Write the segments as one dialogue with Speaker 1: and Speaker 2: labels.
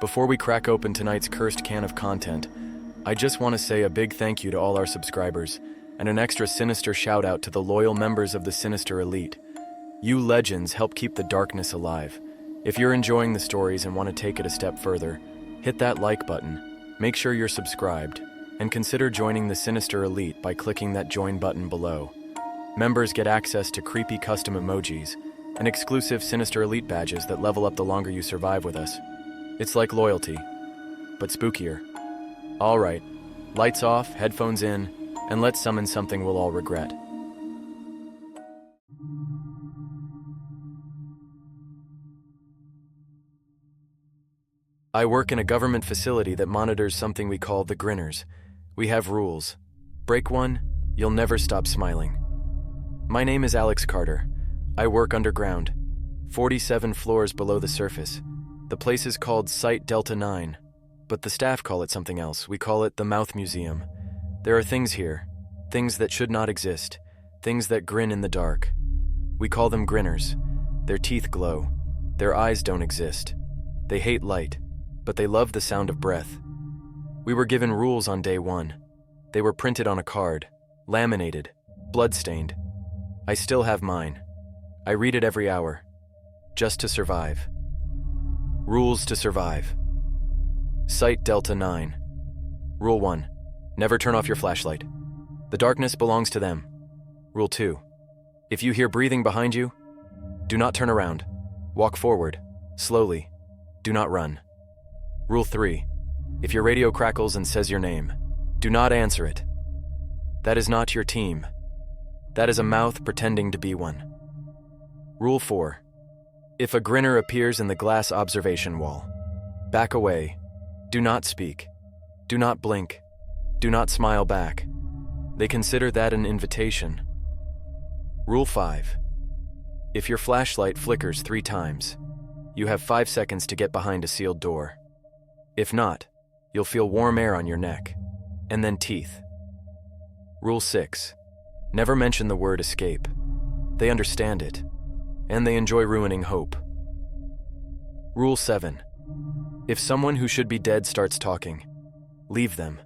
Speaker 1: Before we crack open tonight's cursed can of content, I just want to say a big thank you to all our subscribers, and an extra sinister shout out to the loyal members of the Sinister Elite. You legends help keep the darkness alive. If you're enjoying the stories and want to take it a step further, hit that like button, make sure you're subscribed, and consider joining the Sinister Elite by clicking that join button below. Members get access to creepy custom emojis and exclusive Sinister Elite badges that level up the longer you survive with us. It's like loyalty, but spookier. All right, lights off, headphones in, and let's summon something we'll all regret. I work in a government facility that monitors something we call the Grinners. We have rules. Break one, you'll never stop smiling. My name is Alex Carter. I work underground, 47 floors below the surface. The place is called Site Delta 9, but the staff call it something else. We call it the Mouth Museum. There are things here, things that should not exist, things that grin in the dark. We call them Grinners. Their teeth glow. Their eyes don't exist. They hate light, but they love the sound of breath. We were given rules on day one. They were printed on a card, laminated, bloodstained. I still have mine. I read it every hour, just to survive. Rules to survive. Site Delta 9. Rule 1. Never turn off your flashlight. The darkness belongs to them. Rule 2. If you hear breathing behind you, do not turn around. Walk forward, slowly. Do not run. Rule 3. If your radio crackles and says your name, do not answer it. That is not your team. That is a mouth pretending to be one. Rule 4. If a grinner appears in the glass observation wall, back away. Do not speak. Do not blink. Do not smile back. They consider that an invitation. Rule 5. If your flashlight flickers 3 times, you have 5 seconds to get behind a sealed door. If not, you'll feel warm air on your neck, and then teeth. Rule 6. Never mention the word escape. They understand it, and they enjoy ruining hope. Rule 7. If someone who should be dead starts talking, leave them.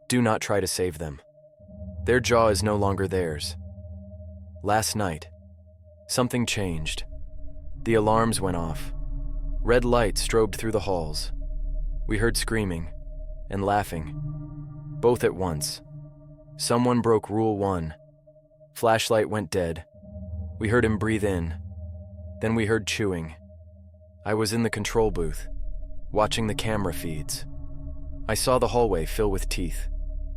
Speaker 1: Do not try to save them. Their jaw is no longer theirs. Last night, something changed. The alarms went off. Red light strobed through the halls. We heard screaming and laughing, both at once. Someone broke Rule 1. Flashlight went dead. We heard him breathe in. Then we heard chewing. I was in the control booth, watching the camera feeds. I saw the hallway fill with teeth.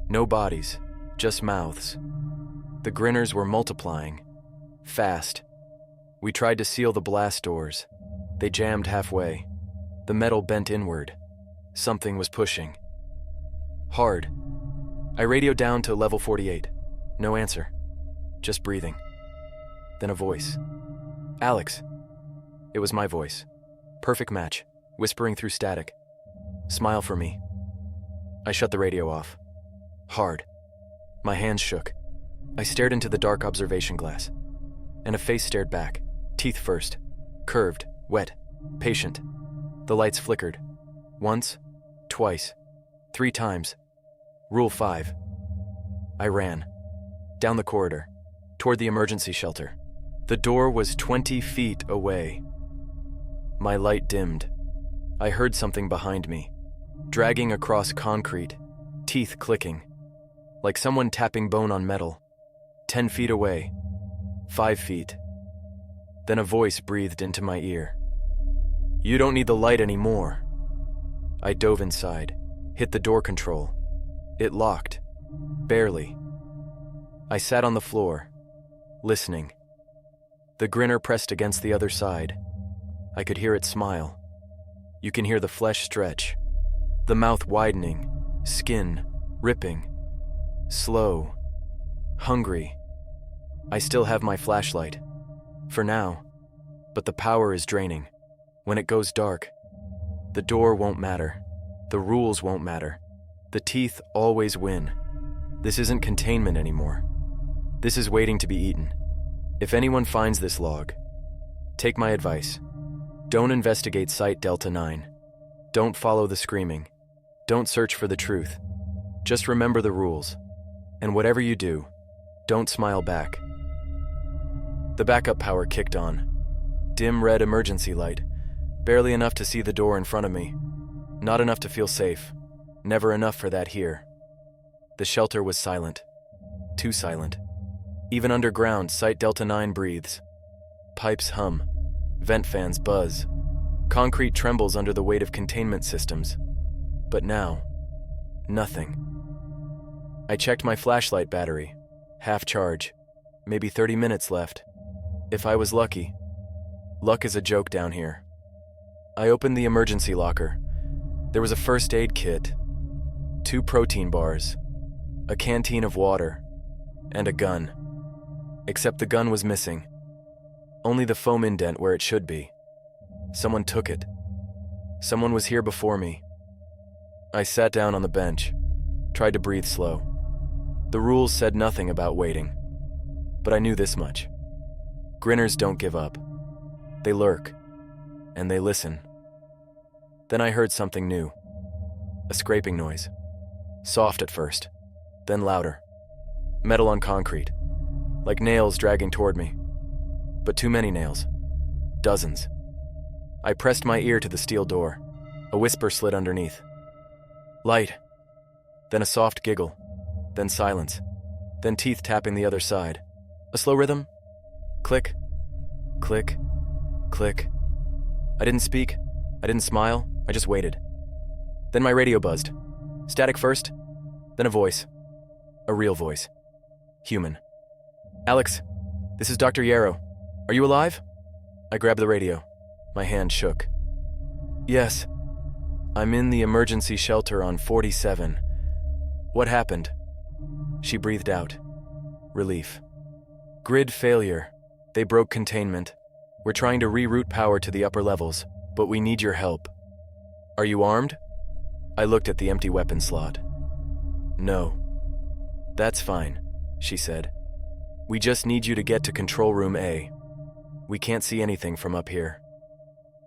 Speaker 1: No bodies, just mouths. The Grinners were multiplying. Fast. We tried to seal the blast doors. They jammed halfway. The metal bent inward. Something was pushing. Hard. I radioed down to level 48. No answer. Just breathing. Then a voice. Alex. It was my voice. Perfect match, whispering through static. Smile for me. I shut the radio off. Hard. My hands shook. I stared into the dark observation glass, and a face stared back, teeth first, curved, wet, patient. The lights flickered. Once, twice, 3 times. Rule 5. I ran. Down the corridor, toward the emergency shelter. The door was 20 feet away. My light dimmed. I heard something behind me, dragging across concrete, teeth clicking, like someone tapping bone on metal. 10 feet away, 5 feet. Then a voice breathed into my ear. You don't need the light anymore. I dove inside, hit the door control. It locked, barely. I sat on the floor, listening. The Grinner pressed against the other side. I could hear it smile. You can hear the flesh stretch, the mouth widening, skin ripping. Slow, hungry. I still have my flashlight, for now, but the power is draining. When it goes dark, the door won't matter. The rules won't matter. The teeth always win. This isn't containment anymore. This is waiting to be eaten. If anyone finds this log, take my advice. Don't investigate Site Delta 9. Don't follow the screaming. Don't search for the truth. Just remember the rules. And whatever you do, don't smile back. The backup power kicked on. Dim red emergency light, barely enough to see the door in front of me. Not enough to feel safe. Never enough for that here. The shelter was silent. Too silent. Even underground, Site Delta 9 breathes. Pipes hum. Vent fans buzz. Concrete trembles under the weight of containment systems. But now, nothing. I checked my flashlight battery. Half charge. Maybe 30 minutes left. If I was lucky. Luck is a joke down here. I opened the emergency locker. There was a first aid kit, 2 protein bars, a canteen of water, and a gun. Except the gun was missing. Only the foam indent where it should be. Someone took it. Someone was here before me. I sat down on the bench, tried to breathe slow. The rules said nothing about waiting, but I knew this much. Grinners don't give up. They lurk, and they listen. Then I heard something new. A scraping noise. Soft at first, then louder. Metal on concrete, like nails dragging toward me. But too many nails. Dozens. I pressed my ear to the steel door. A whisper slid underneath. Light. Then a soft giggle. Then silence. Then teeth tapping the other side. A slow rhythm. Click. Click. Click. I didn't speak. I didn't smile. I just waited. Then my radio buzzed. Static first. Then a voice. A real voice. Human. Alex, this is Dr. Yarrow. Are you alive? I grabbed the radio. My hand shook. Yes. I'm in the emergency shelter on 47. What happened? She breathed out. Relief. Grid failure. They broke containment. We're trying to reroute power to the upper levels, but we need your help. Are you armed? I looked at the empty weapon slot. No. That's fine, she said. We just need you to get to Control Room A. We can't see anything from up here.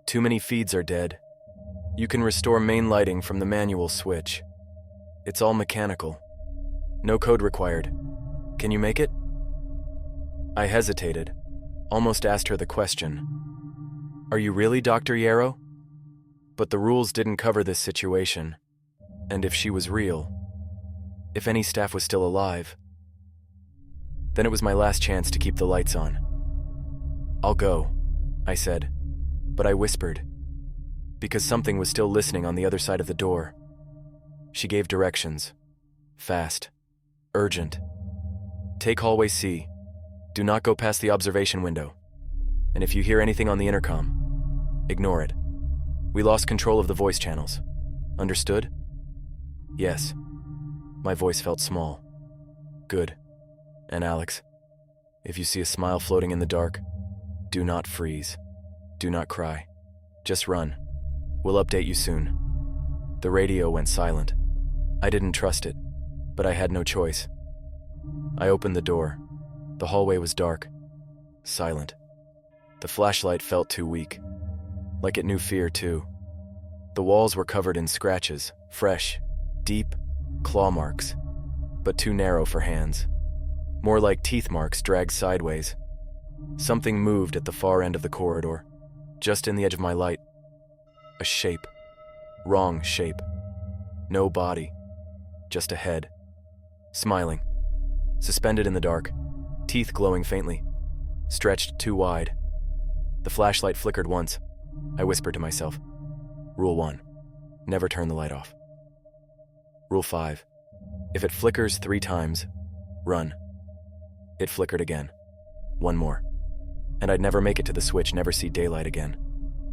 Speaker 1: Too many feeds are dead. You can restore main lighting from the manual switch. It's all mechanical. No code required. Can you make it? I hesitated, almost asked her the question. Are you really Dr. Yarrow? But the rules didn't cover this situation. And if she was real, if any staff was still alive, then it was my last chance to keep the lights on. I'll go, I said, but I whispered, because something was still listening on the other side of the door. She gave directions. Fast. Urgent. Take hallway C. Do not go past the observation window. And if you hear anything on the intercom, ignore it. We lost control of the voice channels. Understood? Yes. My voice felt small. Good. And Alex, if you see a smile floating in the dark, do not freeze. Do not cry. Just run. We'll update you soon. The radio went silent. I didn't trust it, but I had no choice. I opened the door. The hallway was dark. Silent. The flashlight felt too weak. Like it knew fear, too. The walls were covered in scratches, fresh, deep, claw marks, but too narrow for hands. More like teeth marks dragged sideways. Something moved at the far end of the corridor, just in the edge of my light. A shape. Wrong shape. No body. Just a head. Smiling. Suspended in the dark. Teeth glowing faintly. Stretched too wide. The flashlight flickered once. I whispered to myself. Rule 1. Never turn the light off. Rule 5. If it flickers 3 times, run. It flickered again. 1 more. And I'd never make it to the switch, never see daylight again.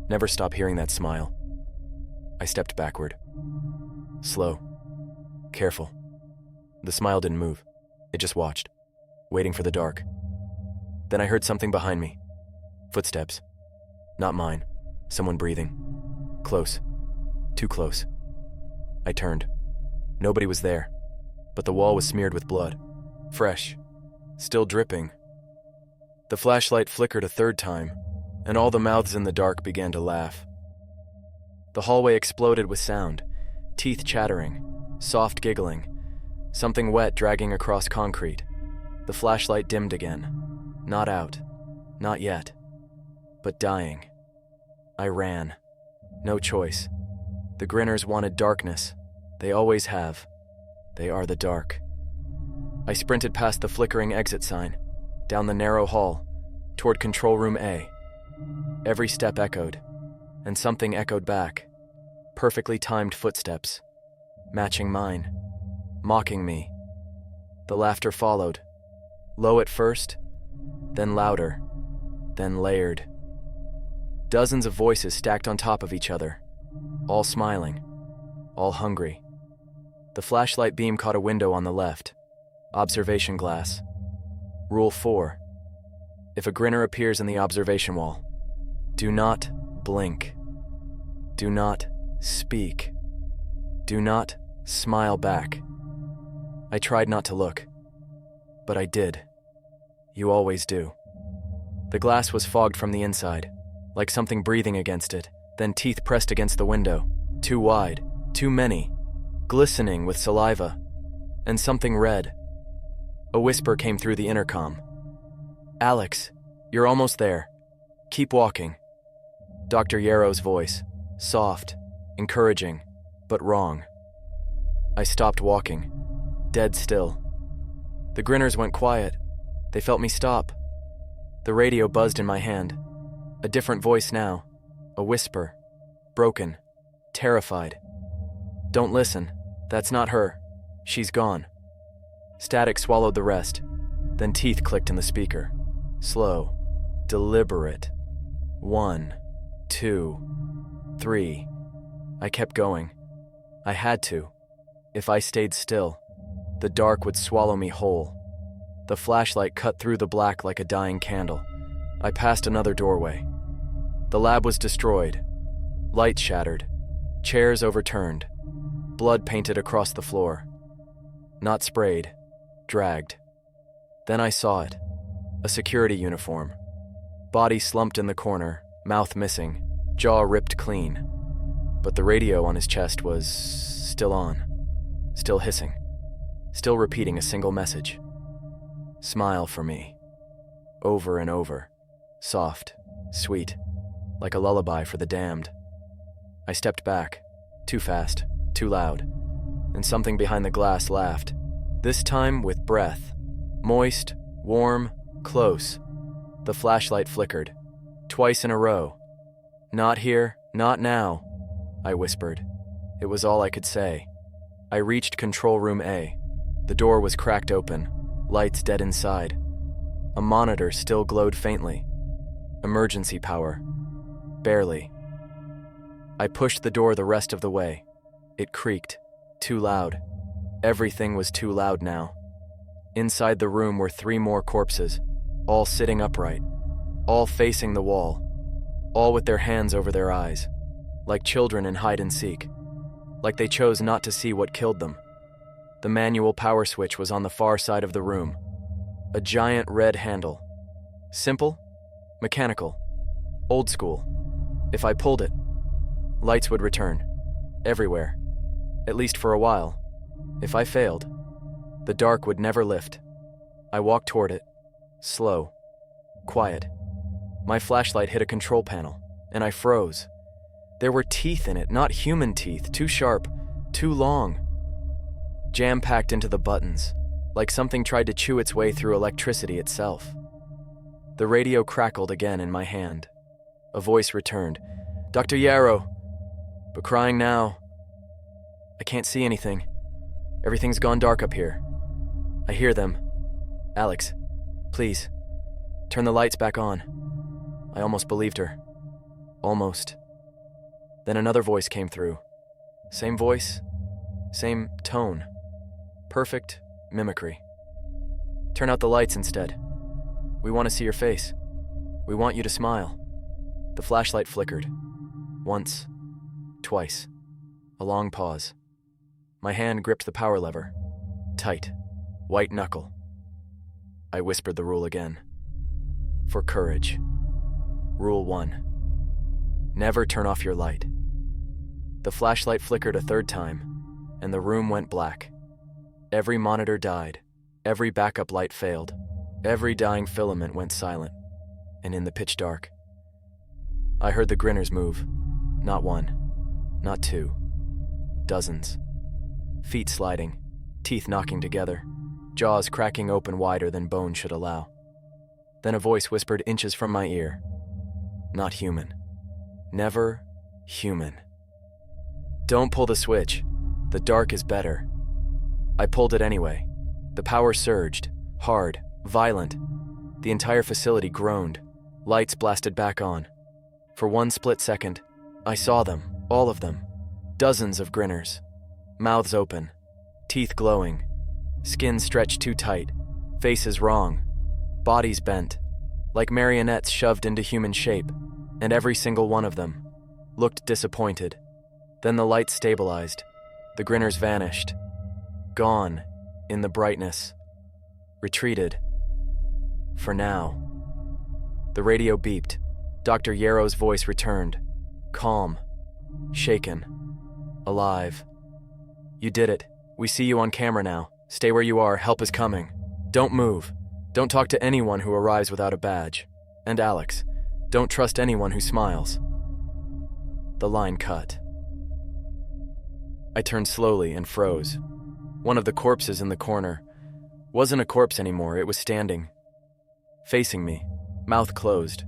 Speaker 1: Never stop hearing that smile. I stepped backward. Slow. Careful. The smile didn't move. It just watched, waiting for the dark. Then I heard something behind me. Footsteps. Not mine. Someone breathing. Close. Too close. I turned. Nobody was there, but the wall was smeared with blood. Fresh. Still dripping. The flashlight flickered a 3rd time, and all the mouths in the dark began to laugh. The hallway exploded with sound, teeth chattering, soft giggling, something wet dragging across concrete. The flashlight dimmed again. Not out. Not yet. But dying. I ran. No choice. The Grinners wanted darkness. They always have. They are the dark. I sprinted past the flickering exit sign, down the narrow hall, toward Control Room A. Every step echoed, and something echoed back. Perfectly timed footsteps, matching mine, mocking me. The laughter followed, low at first, then louder, then layered. Dozens of voices stacked on top of each other, all smiling, all hungry. The flashlight beam caught a window on the left. Observation glass. Rule 4. If a Grinner appears in the observation wall, do not blink. Do not speak. Do not smile back. I tried not to look, but I did. You always do. The glass was fogged from the inside, like something breathing against it, then teeth pressed against the window, too wide, too many, glistening with saliva, and something red. A whisper came through the intercom. "Alex, you're almost there. Keep walking." Dr. Yarrow's voice, soft, encouraging, but wrong. I stopped walking, dead still. The Grinners went quiet. They felt me stop. The radio buzzed in my hand. A different voice now, a whisper, broken, terrified. "Don't listen. That's not her. She's gone." Static swallowed the rest, then teeth clicked in the speaker. Slow, deliberate. 1, 2, 3. I kept going. I had to. If I stayed still, the dark would swallow me whole. The flashlight cut through the black like a dying candle. I passed another doorway. The lab was destroyed. Lights shattered. Chairs overturned. Blood painted across the floor. Not sprayed. Dragged. Then I saw it. A security uniform. Body slumped in the corner, mouth missing, jaw ripped clean. But the radio on his chest was still on, still hissing, still repeating a single message. "Smile for me." Over and over. Soft, sweet, like a lullaby for the damned. I stepped back, too fast, too loud, and something behind the glass laughed. This time with breath. Moist, warm, close. The flashlight flickered. Twice in a row. "Not here, not now," I whispered. It was all I could say. I reached Control Room A. The door was cracked open, lights dead inside. A monitor still glowed faintly. Emergency power. Barely. I pushed the door the rest of the way. It creaked. Too loud. Everything was too loud now. Inside the room were 3 more corpses, all sitting upright, all facing the wall, all with their hands over their eyes, like children in hide and seek, like they chose not to see what killed them. The manual power switch was on the far side of the room, a giant red handle. Simple, mechanical, old school. If I pulled it, lights would return, everywhere, at least for a while. If I failed, the dark would never lift. I walked toward it, slow, quiet. My flashlight hit a control panel, and I froze. There were teeth in it, not human teeth, too sharp, too long. Jam-packed into the buttons, like something tried to chew its way through electricity itself. The radio crackled again in my hand. A voice returned. "Dr. Yarrow." But crying now. "I can't see anything. Everything's gone dark up here. I hear them. Alex, please, turn the lights back on." I almost believed her. Almost. Then another voice came through. Same voice, same tone. Perfect mimicry. "Turn out the lights instead. We want to see your face. We want you to smile." The flashlight flickered. Once. Twice. A long pause. My hand gripped the power lever. Tight. White knuckle. I whispered the rule again. For courage. Rule 1. Never turn off your light. The flashlight flickered a third time, and the room went black. Every monitor died. Every backup light failed. Every dying filament went silent. And in the pitch dark, I heard the Grinners move. Not one, not two, dozens. Feet sliding, teeth knocking together, jaws cracking open wider than bone should allow. Then a voice whispered inches from my ear. Not human. Never human. Don't pull the switch. The dark is better. I pulled it anyway. The power surged, hard, violent. The entire facility groaned. Lights blasted back on. For one split second, I saw them, all of them. Dozens of Grinners. Mouths open, teeth glowing, skin stretched too tight, faces wrong, bodies bent, like marionettes shoved into human shape, and every single one of them looked disappointed. Then the lights stabilized. The Grinners vanished. Gone in the brightness. Retreated. For now. The radio beeped. Dr. Yarrow's voice returned. Calm. Shaken. Alive. You did it. We see you on camera now. Stay where you are. Help is coming. Don't move. Don't talk to anyone who arrives without a badge. And Alex, don't trust anyone who smiles. The line cut. I turned slowly and froze. One of the corpses in the corner wasn't a corpse anymore. It was standing, facing me, mouth closed,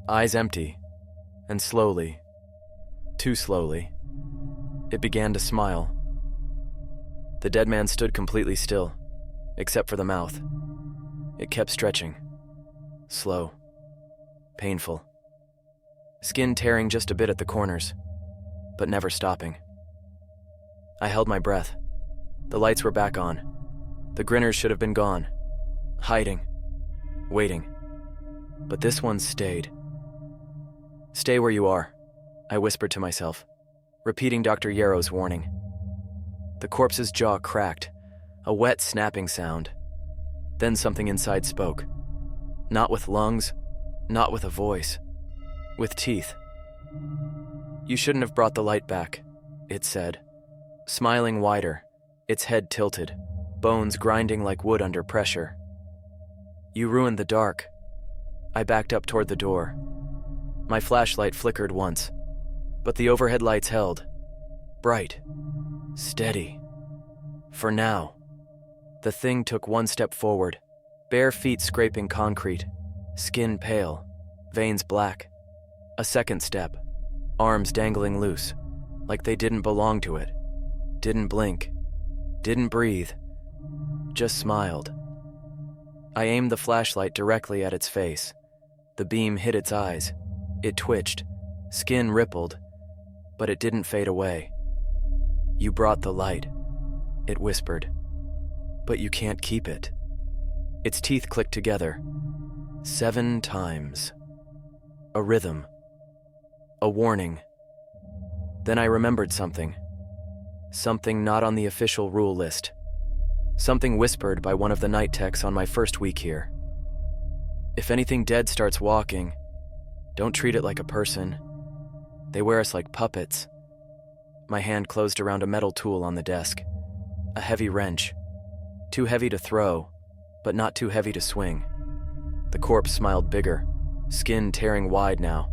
Speaker 1: eyes empty, and slowly, too slowly, it began to smile. The dead man stood completely still, except for the mouth. It kept stretching, slow, painful, skin tearing just a bit at the corners, but never stopping. I held my breath. The lights were back on. The Grinners should have been gone, hiding, waiting. But this one stayed. Stay where you are, I whispered to myself, repeating Dr. Yarrow's warning. The corpse's jaw cracked, a wet snapping sound. Then something inside spoke. Not with lungs, not with a voice, with teeth. You shouldn't have brought the light back, it said, smiling wider, its head tilted, bones grinding like wood under pressure. You ruined the dark. I backed up toward the door. My flashlight flickered once, but the overhead lights held. Bright. Steady. For now. The thing took one step forward, bare feet scraping concrete, skin pale, veins black. A second step, arms dangling loose, like they didn't belong to it. Didn't blink. Didn't breathe. Just smiled. I aimed the flashlight directly at its face. The beam hit its eyes. It twitched. Skin rippled. But it didn't fade away. You brought the light, it whispered. But you can't keep it. Its teeth clicked together. 7 times. A rhythm. A warning. Then I remembered something. Something not on the official rule list. Something whispered by one of the night techs on my first week here. If anything dead starts walking, don't treat it like a person. They wear us like puppets. My hand closed around a metal tool on the desk. A heavy wrench. Too heavy to throw, but not too heavy to swing. The corpse smiled bigger, skin tearing wide now,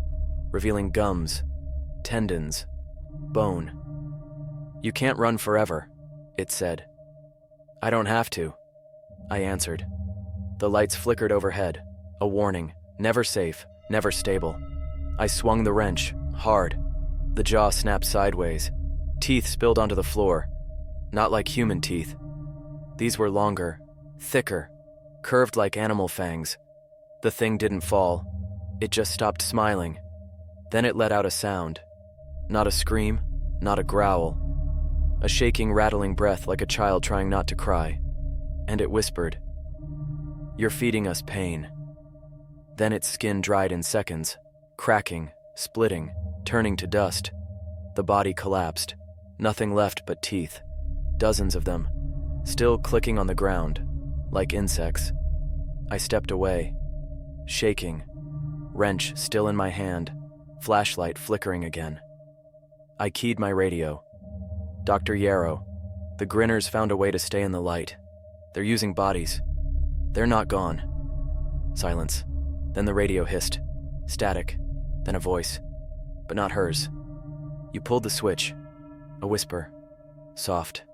Speaker 1: revealing gums, tendons, bone. You can't run forever, it said. I don't have to, I answered. The lights flickered overhead, a warning, never safe, never stable. I swung the wrench, hard. The jaw snapped sideways. Teeth spilled onto the floor, not like human teeth. These were longer, thicker, curved like animal fangs. The thing didn't fall. It just stopped smiling. Then it let out a sound. Not a scream, not a growl. A shaking, rattling breath like a child trying not to cry. And it whispered, "You're feeding us pain." Then its skin dried in seconds, cracking, splitting, turning to dust. The body collapsed, nothing left but teeth, dozens of them, still clicking on the ground, like insects. I stepped away, shaking, wrench still in my hand, flashlight flickering again. I keyed my radio. Dr. Yarrow, the Grinners found a way to stay in the light. They're using bodies. They're not gone. Silence. Then the radio hissed. Static. Then a voice. But not hers. You pulled the switch. A whisper. Soft.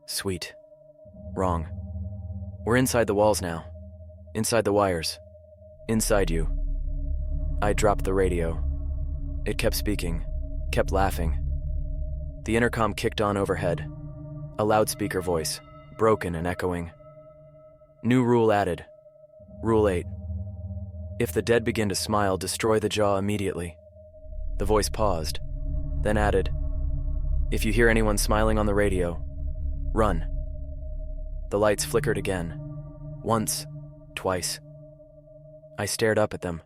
Speaker 1: Sweet. Wrong. We're inside the walls now. Inside the wires. Inside you. I dropped the radio. It kept speaking. Kept laughing. The intercom kicked on overhead. A loudspeaker voice. Broken and echoing. New rule added. Rule 8. If the dead begin to smile, destroy the jaw immediately. The voice paused, then added, if you hear anyone smiling on the radio, run. The lights flickered again. Once, twice. I stared up at them,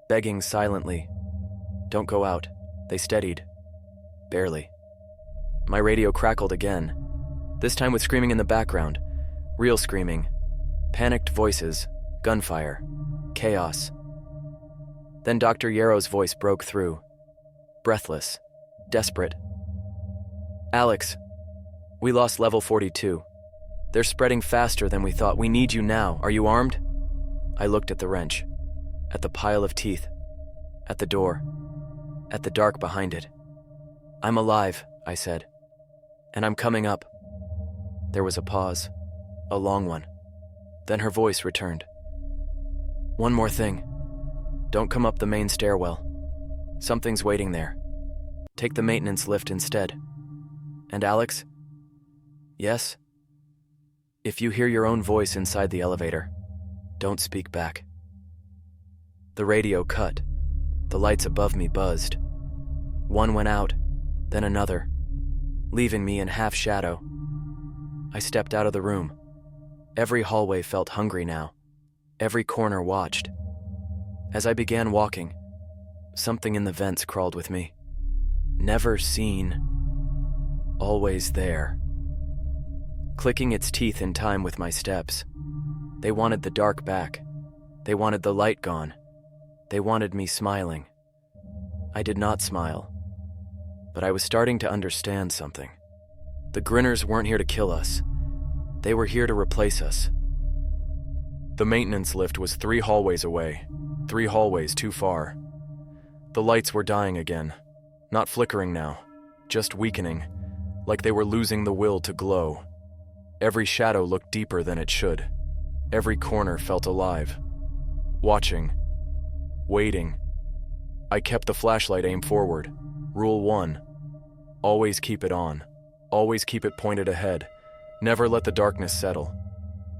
Speaker 1: begging silently. Don't go out. They steadied. Barely. My radio crackled again, this time with screaming in the background. Real screaming. Panicked voices. Gunfire. Chaos. Then Dr. Yarrow's voice broke through. Breathless. Desperate. Alex, we lost level 42. They're spreading faster than we thought. We need you now. Are you armed? I looked at the wrench. At the pile of teeth. At the door. At the dark behind it. I'm alive, I said. And I'm coming up. There was a pause. A long one. Then her voice returned. One more thing. Don't come up the main stairwell. Something's waiting there. Take the maintenance lift instead. And Alex? Yes? If you hear your own voice inside the elevator, don't speak back. The radio cut. The lights above me buzzed. One went out, then another, leaving me in half shadow. I stepped out of the room. Every hallway felt hungry now. Every corner watched. As I began walking, something in the vents crawled with me. Never seen. Always there. Clicking its teeth in time with my steps. They wanted the dark back. They wanted the light gone. They wanted me smiling. I did not smile. But I was starting to understand something. The Grinners weren't here to kill us. They were here to replace us. The maintenance lift was 3 hallways away. 3 hallways too far. The lights were dying again. Not flickering now. Just weakening. Like they were losing the will to glow. Every shadow looked deeper than it should. Every corner felt alive. Watching. Waiting. I kept the flashlight aimed forward. Rule 1. Always keep it on. Always keep it pointed ahead. Never let the darkness settle.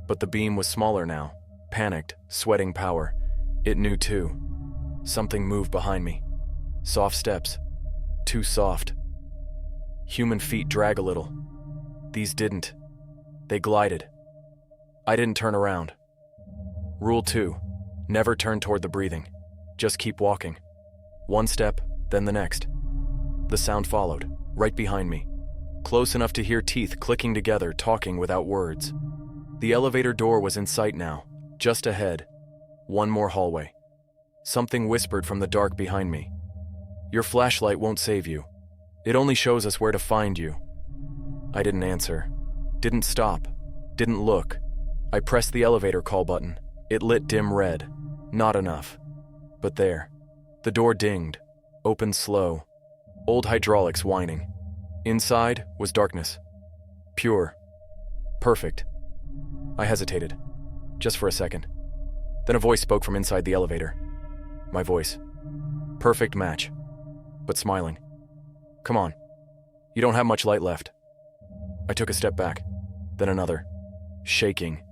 Speaker 1: But the beam was smaller now. Panicked, sweating power. It knew too. Something moved behind me. Soft steps. Too soft. Human feet drag a little. These didn't. They glided. I didn't turn around. Rule 2. Never turn toward the breathing. Just keep walking. One step, then the next. The sound followed, right behind me. Close enough to hear teeth clicking together, talking without words. The elevator door was in sight now, just ahead. One more hallway. Something whispered from the dark behind me. Your flashlight won't save you. It only shows us where to find you. I didn't answer. Didn't stop. Didn't look. I pressed the elevator call button. It lit dim red. Not enough. But there. The door dinged. Opened slow. Old hydraulics whining. Inside was darkness. Pure. Perfect. I hesitated. Just for a second. Then a voice spoke from inside the elevator. My voice. Perfect match. But smiling. Come on. You don't have much light left. I took a step back. Then another. Shaking.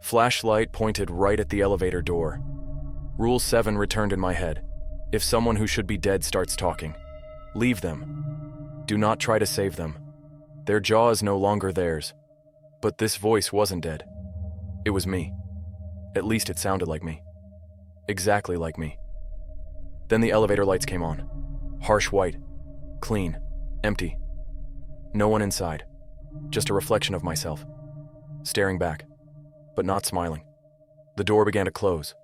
Speaker 1: Flashlight pointed right at the elevator door. Rule 7 returned in my head. If someone who should be dead starts talking, leave them. Do not try to save them. Their jaw is no longer theirs. But this voice wasn't dead. It was me. At least it sounded like me. Exactly like me. Then the elevator lights came on. Harsh white. Clean. Empty. No one inside. Just a reflection of myself. Staring back. But not smiling. The door began to close.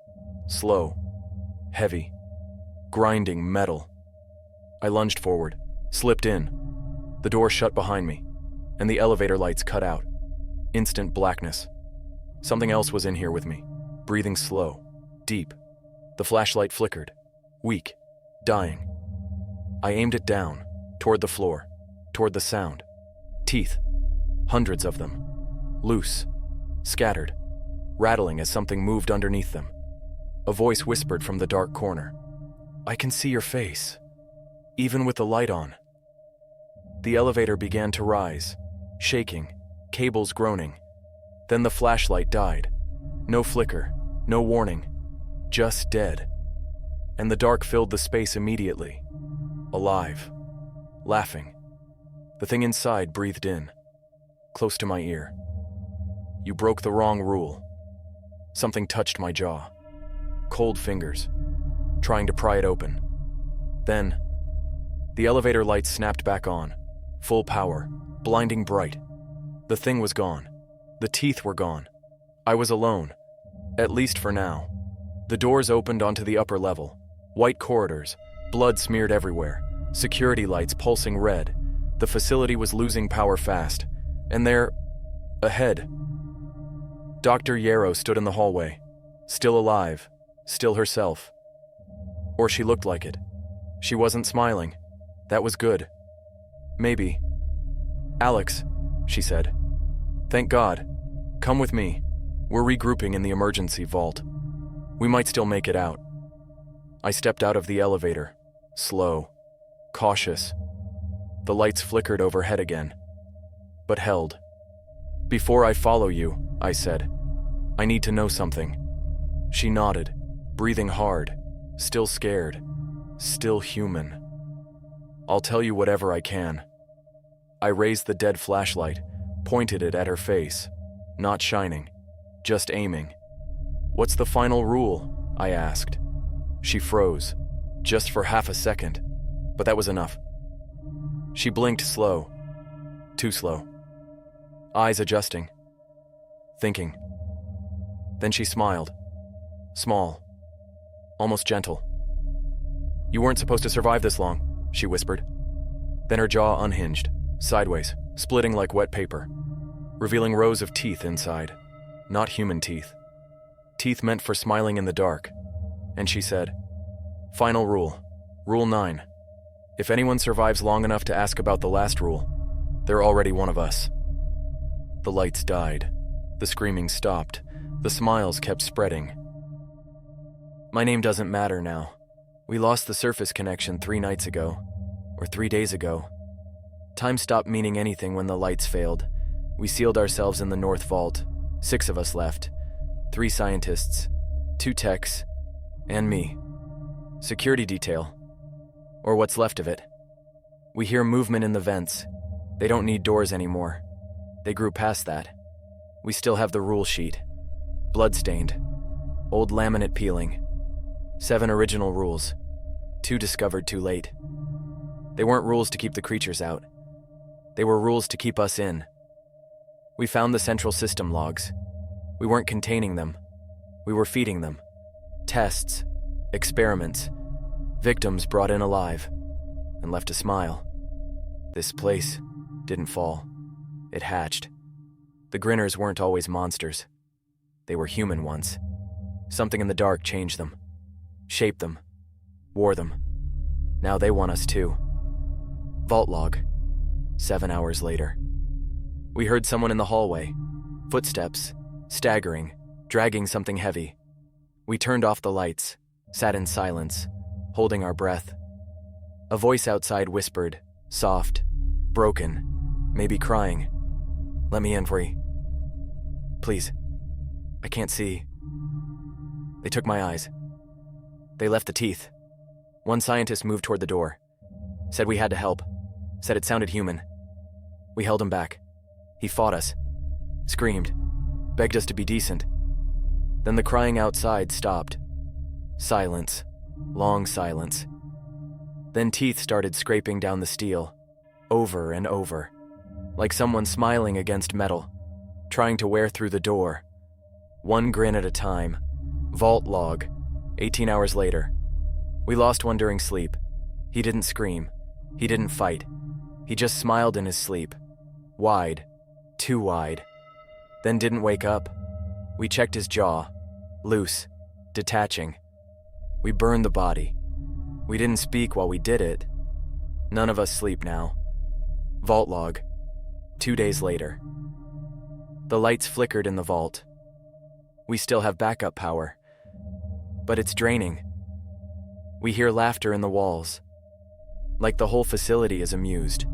Speaker 1: Slow. Heavy. Grinding metal. I lunged forward. Slipped in. The door shut behind me, and the elevator lights cut out. Instant blackness. Something else was in here with me, breathing slow, deep. The flashlight flickered, weak, dying. I aimed it down, toward the floor, toward the sound. Teeth, hundreds of them, loose, scattered, rattling as something moved underneath them. A voice whispered from the dark corner, "I can see your face, even with the light on." The elevator began to rise, shaking, cables groaning. Then the flashlight died. No flicker, no warning, just dead. And the dark filled the space immediately. Alive, laughing. The thing inside breathed in, close to my ear. "You broke the wrong rule." Something touched my jaw. Cold fingers, trying to pry it open. Then, the elevator lights snapped back on, full power, blinding bright. The thing was gone. The teeth were gone. I was alone, at least for now. The doors opened onto the upper level. White corridors, blood smeared everywhere, security lights pulsing red. The facility was losing power fast. And there, ahead, Dr. Yarrow stood in the hallway, still alive, still herself. Or she looked like it. She wasn't smiling. That was good. Maybe. "Alex," she said. "Thank God. Come with me. We're regrouping in the emergency vault. We might still make it out." I stepped out of the elevator, slow, cautious. The lights flickered overhead again, but held. "Before I follow you," I said, "I need to know something." She nodded, breathing hard, still scared, still human. "I'll tell you whatever I can." I raised the dead flashlight, pointed it at her face, not shining, just aiming. "What's the final rule?" I asked. She froze, just for half a second, but that was enough. She blinked slow, too slow, eyes adjusting, thinking. Then she smiled, small, almost gentle. "You weren't supposed to survive this long," she whispered. Then her jaw unhinged, sideways, splitting like wet paper, revealing rows of teeth inside, not human teeth. Teeth meant for smiling in the dark. And she said, "Final rule, Rule 9. If anyone survives long enough to ask about the last rule, they're already one of us." The lights died. The screaming stopped. The smiles kept spreading. "My name doesn't matter now. We lost the surface connection 3 nights ago, or 3 days ago. Time stopped meaning anything when the lights failed. We sealed ourselves in the North Vault. 6 of us left. 3 scientists, 2 techs, and me. Security detail. Or what's left of it. We hear movement in the vents. They don't need doors anymore. They grew past that. We still have the rule sheet. Bloodstained. Old laminate peeling. 7 original rules. 2 discovered too late. They weren't rules to keep the creatures out. They were rules to keep us in. We found the central system logs. We weren't containing them. We were feeding them. Tests, experiments, victims brought in alive, and left to smile. This place didn't fall. It hatched. The Grinners weren't always monsters. They were human ones. Something in the dark changed them, shaped them, wore them. Now they want us too. Vault log. 7 hours later. We heard someone in the hallway. Footsteps, staggering, dragging something heavy. We turned off the lights, sat in silence, holding our breath. A voice outside whispered, soft, broken, maybe crying. "Let me in, Free. Please. I can't see." They took my eyes. They left the teeth. One scientist moved toward the door. Said we had to help. Said it sounded human. We held him back. He fought us. Screamed. Begged us to be decent. Then the crying outside stopped. Silence. Long silence. Then teeth started scraping down the steel. Over and over. Like someone smiling against metal. Trying to wear through the door. One grin at a time. Vault log. 18 hours later. We lost one during sleep. He didn't scream. He didn't fight. He just smiled in his sleep. Wide. Too wide. Then didn't wake up. We checked his jaw. Loose. Detaching. We burned the body. We didn't speak while we did it. None of us sleep now. Vault log. 2 days later. The lights flickered in the vault. We still have backup power. But it's draining. We hear laughter in the walls. Like the whole facility is amused.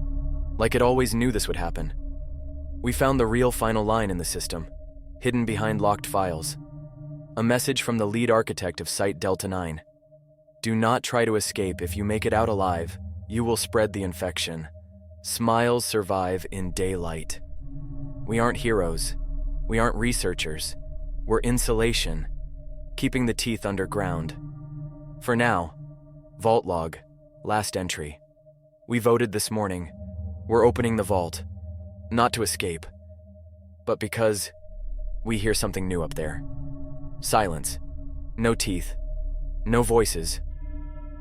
Speaker 1: Like it always knew this would happen. We found the real final line in the system, hidden behind locked files. A message from the lead architect of Site Delta 9. Do not try to escape. If you make it out alive, you will spread the infection. Smiles survive in daylight. We aren't heroes. We aren't researchers. We're insulation, keeping the teeth underground. For now, vault log, last entry. We voted this morning. We're opening the vault, not to escape, but because we hear something new up there. Silence. No teeth. No voices.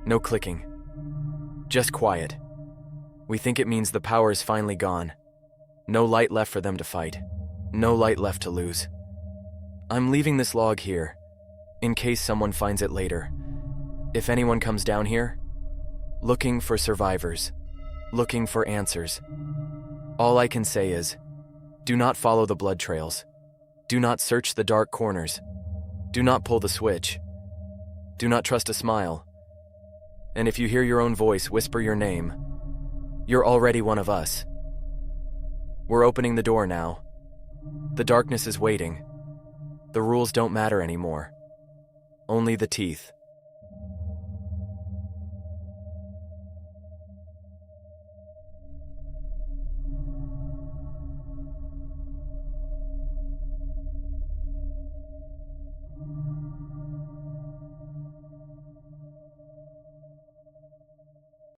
Speaker 1: No clicking. Just quiet. We think it means the power is finally gone. No light left for them to fight. No light left to lose. I'm leaving this log here, in case someone finds it later. If anyone comes down here, looking for survivors, looking for answers, all I can say is, do not follow the blood trails. Do not search the dark corners. Do not pull the switch. Do not trust a smile. And if you hear your own voice whisper your name, you're already one of us. We're opening the door now. The darkness is waiting. The rules don't matter anymore. Only the teeth.